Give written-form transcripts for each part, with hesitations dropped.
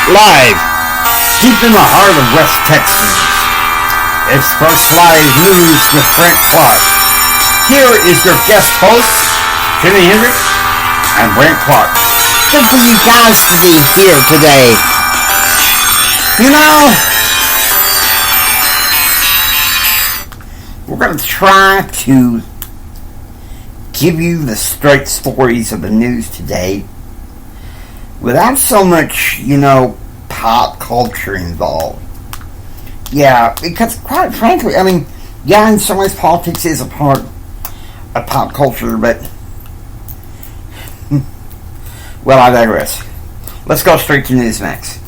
Live, deep in the heart of West Texas, it's First Live News with Frank Clark. Here is your guest host, Jimmy Hendrick and Brent Clark. Good for you guys to be here today. You know, we're going to try to give you the straight stories of the news today without so much, pop culture involved. Yeah, because quite frankly, in some ways politics is a part of pop culture, but, well, I digress. Let's go straight to Newsmax.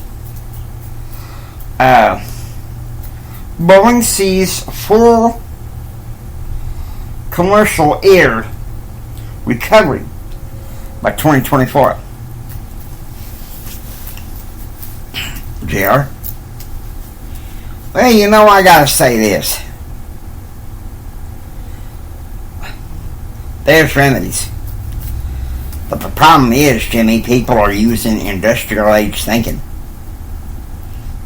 Boeing sees full commercial air recovery by 2024. JR? Well, I gotta say this. There's remedies. But the problem is, Jimmy, people are using industrial age thinking.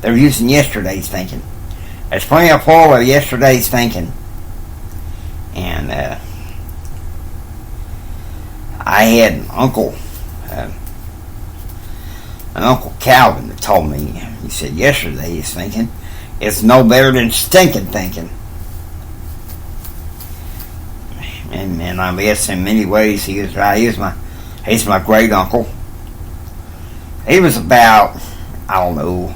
They're using yesterday's thinking. There's plenty of full of yesterday's thinking. And, I had an uncle Calvin that told me, he said, yesterday's thinking is no better than stinking thinking. And I guess in many ways he was right. He's my great uncle. He was about, 9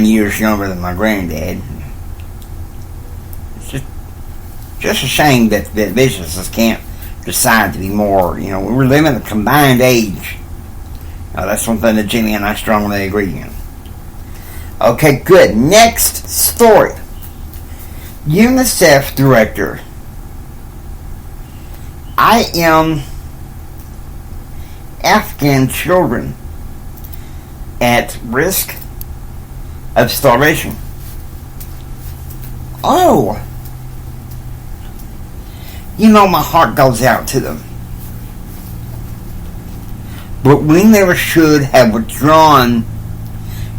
years younger than my granddad. It's just a shame that businesses can't decide to be more, we're living a combined age. That's something that Jimmy and I strongly agree on. Okay, good. Next story. UNICEF director. I am Afghan children at risk of starvation. Oh. My heart goes out to them. But we never should have withdrawn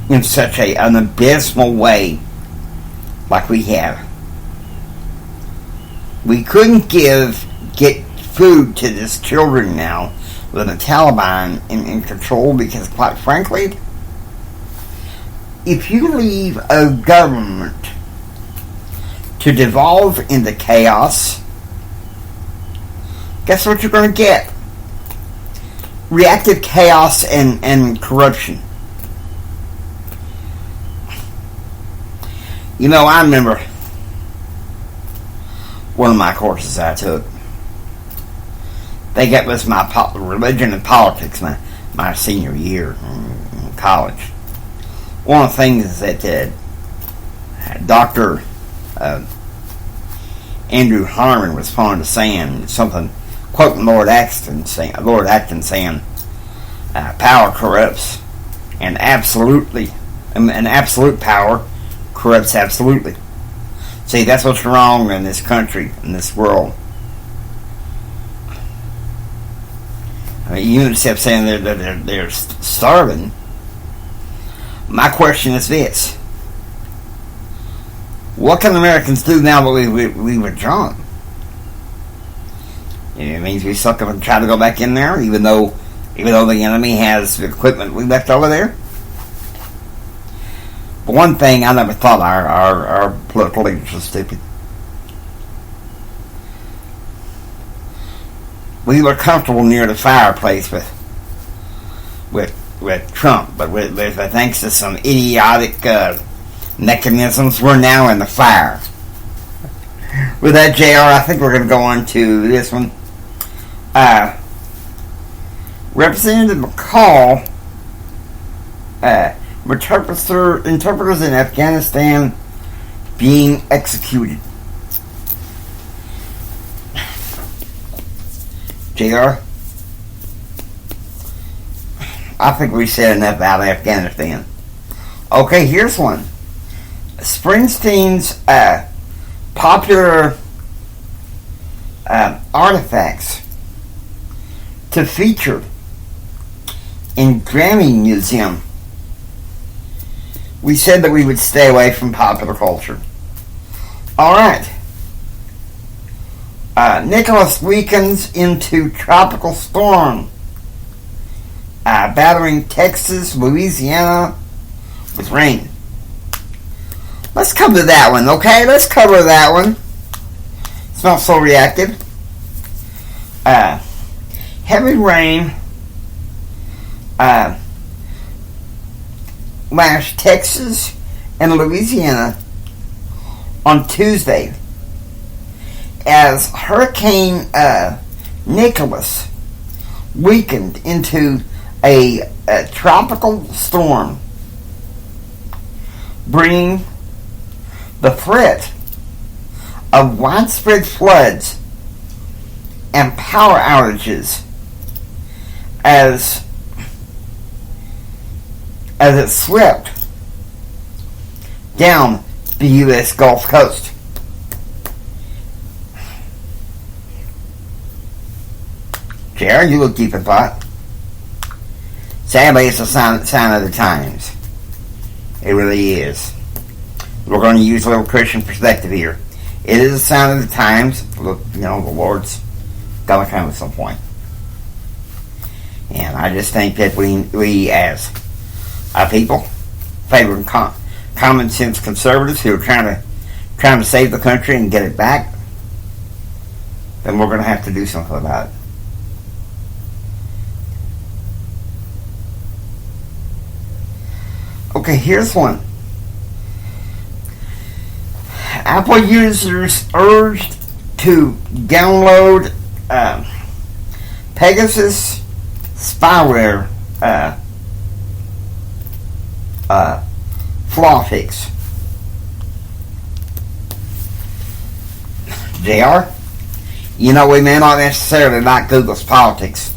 in such an abysmal way like we have. We couldn't get food to these children now with the Taliban in control, because quite frankly, if you leave a government to devolve into chaos, guess what you're going to get? Reactive chaos and corruption. I remember one of my courses I took. That was my religion and politics, my senior year in college. One of the things that Dr. Andrew Harmon was fond of saying, something, quoting Lord Acton saying, power corrupts, and absolute power corrupts absolutely. See, that's what's wrong in this country, in this world. UNICEF saying they're starving. My question is this: what can Americans do now that we withdrawn? It means we suck up and try to go back in there, even though the enemy has the equipment we left over there. But one thing, I never thought our political leaders were stupid. We were comfortable near the fireplace with Trump, but with thanks to some idiotic mechanisms, we're now in the fire. With that, JR, I think we're going to go on to this one. Representative McCall, interpreters in Afghanistan being executed. JR, I think we said enough about Afghanistan. Okay, here's one. Springsteen's popular artifacts to feature in Grammy Museum we said that we would stay away from popular culture. Alright. Nicholas weakens into tropical storm, battering Texas, Louisiana with rain. Let's cover that one, okay? Let's cover that one. It's not so reactive. Heavy rain lashed Texas and Louisiana on Tuesday as Hurricane Nicholas weakened into a tropical storm, bringing the threat of widespread floods and power outages as it swept down the U.S. Gulf Coast. JR, you look deep in thought. Sadly, it's a sign of the times. It really is. We're going to use a little Christian perspective here. It is a sign of the times. Look, the Lord's going to come at some point. And I just think that we as a people, favoring common sense conservatives who are trying to save the country and get it back, then we're going to have to do something about it. Okay, here's one. Apple users urged to download Pegasus spyware flaw fix. JR, we may not necessarily like Google's politics,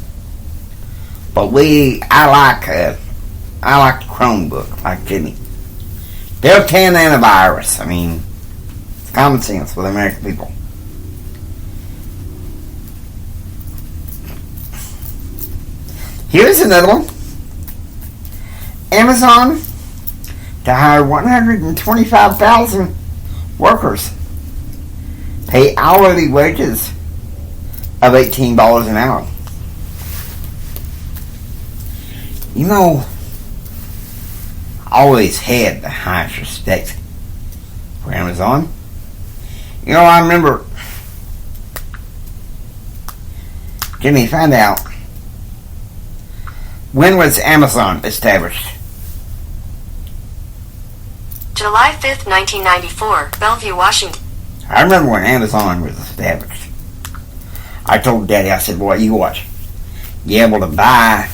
but I like the Chromebook, like Jimmy. Built-in antivirus. I mean, it's common sense with American people. Here's another one. Amazon to hire 125,000 workers. Pay hourly wages of $18 an hour. I always had the highest respect for Amazon. I remember, Jimmy, find out, when was Amazon established? July 5th, 1994, Bellevue, Washington. I remember when Amazon was established. I told Daddy, I said, boy, you watch. You're able to buy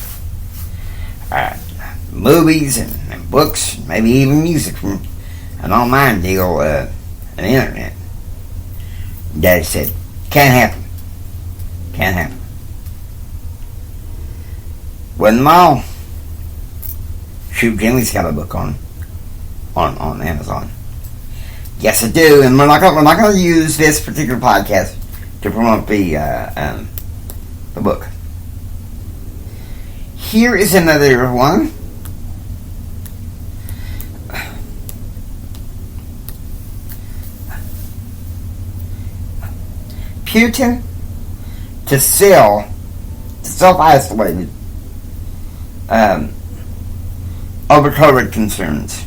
movies and books, maybe even music from an online deal, an internet. Daddy said, can't happen. Can't happen. Well, no. Shoot, Jimmy's got a book on Amazon. Yes, I do, and we're not going to use this particular podcast to promote the book. Here is another one. Putin to sell self-isolated over COVID concerns.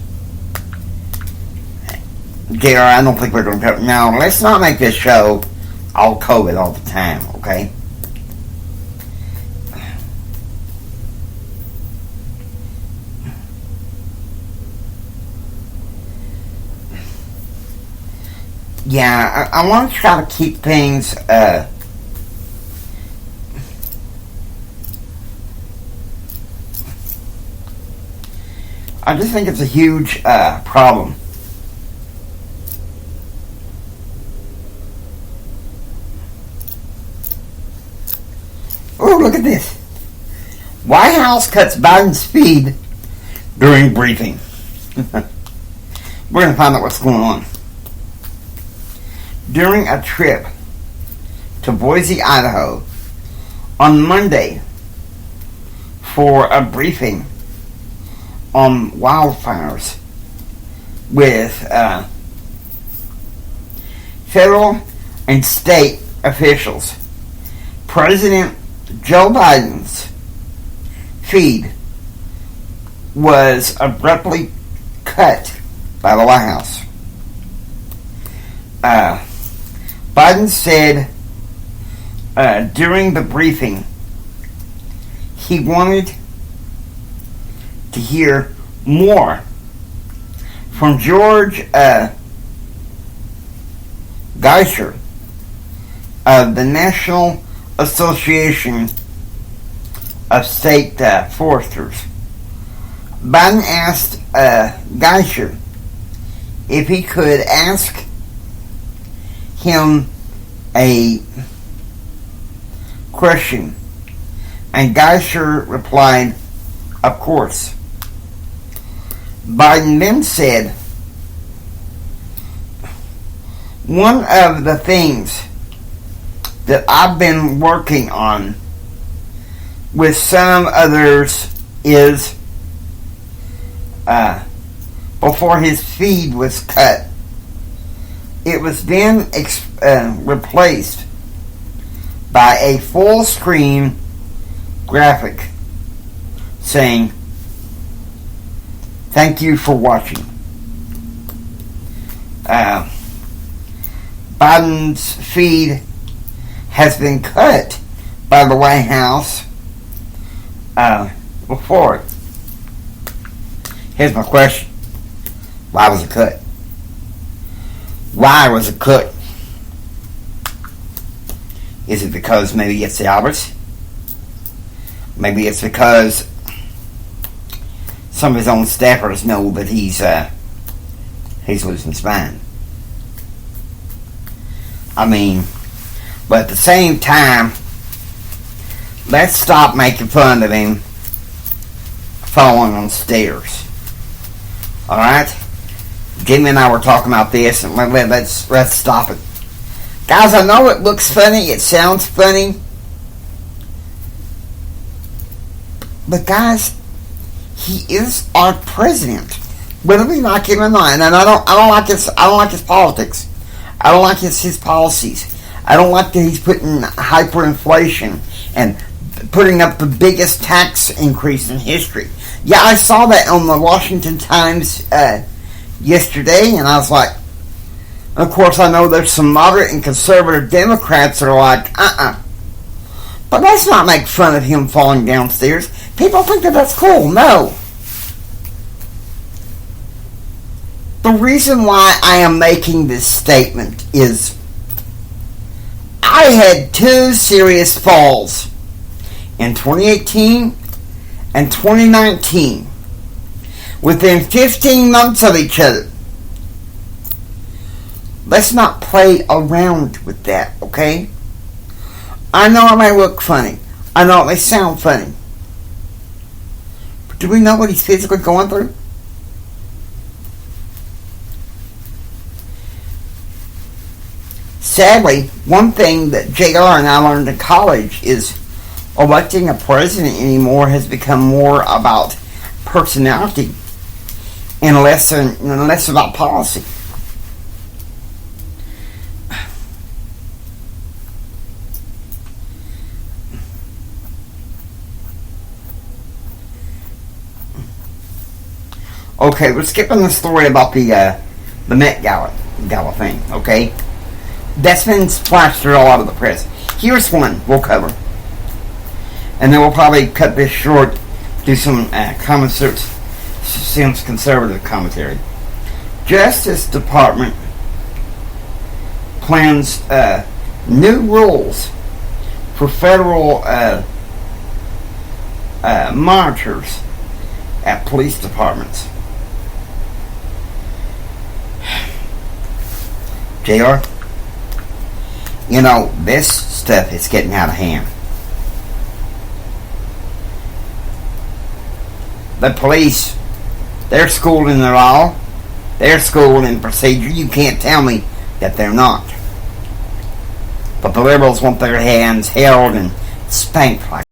JR, I don't think we're going to cover. Now, let's not make this show all COVID all the time, okay? Yeah, I want to try to keep things I just think it's a huge problem. Oh, look at this. White House cuts Biden's speed during briefing. We're going to find out what's going on. During a trip to Boise, Idaho on Monday for a briefing on wildfires with federal and state officials. President Joe Biden's feed was abruptly cut by the White House. Biden said during the briefing he wanted to hear more from George Geisher of the National Association of State Foresters. Biden asked Geisher if he could ask him a question, and Geisher replied, "Of course." Biden then said, "One of the things that I've been working on with some others is," before his feed was cut, it was then replaced by a full screen graphic saying, "Thank you for watching." Biden's feed has been cut by the White House before. Here's my question. Why was it cut? Why was it cut? Is it because maybe it's the Alberts? Maybe it's because some of his own staffers know that he's losing his mind. I mean, but at the same time, let's stop making fun of him falling on stairs. Alright? Jimmy and I were talking about this, and let's stop it. Guys, I know it looks funny, it sounds funny, but guys, he is our president, whether we like him or not. And I don't like his politics. I don't like his policies. I don't like that he's putting hyperinflation and putting up the biggest tax increase in history. Yeah, I saw that on the Washington Times yesterday, and I was like, of course, I know there's some moderate and conservative Democrats that are like, but let's not make fun of him falling downstairs. People think that that's cool. No. The reason why I am making this statement is I had two serious falls in 2018 and 2019 within 15 months of each other. Let's not play around with that, okay? I know it may look funny. I know it may sound funny. But do we know what he's physically going through? Sadly, one thing that JR and I learned in college is electing a president anymore has become more about personality and less about policy. Okay, we're skipping the story about the Met Gala thing, okay? That's been splashed through all out of the press. Here's one we'll cover. And then we'll probably cut this short, do some conservative commentary. Justice Department plans new rules for federal monitors at police departments. JR, you know, this stuff is getting out of hand. The police, they're schooled in the law, they're schooled in procedure. You can't tell me that they're not. But the liberals want their hands held and spanked like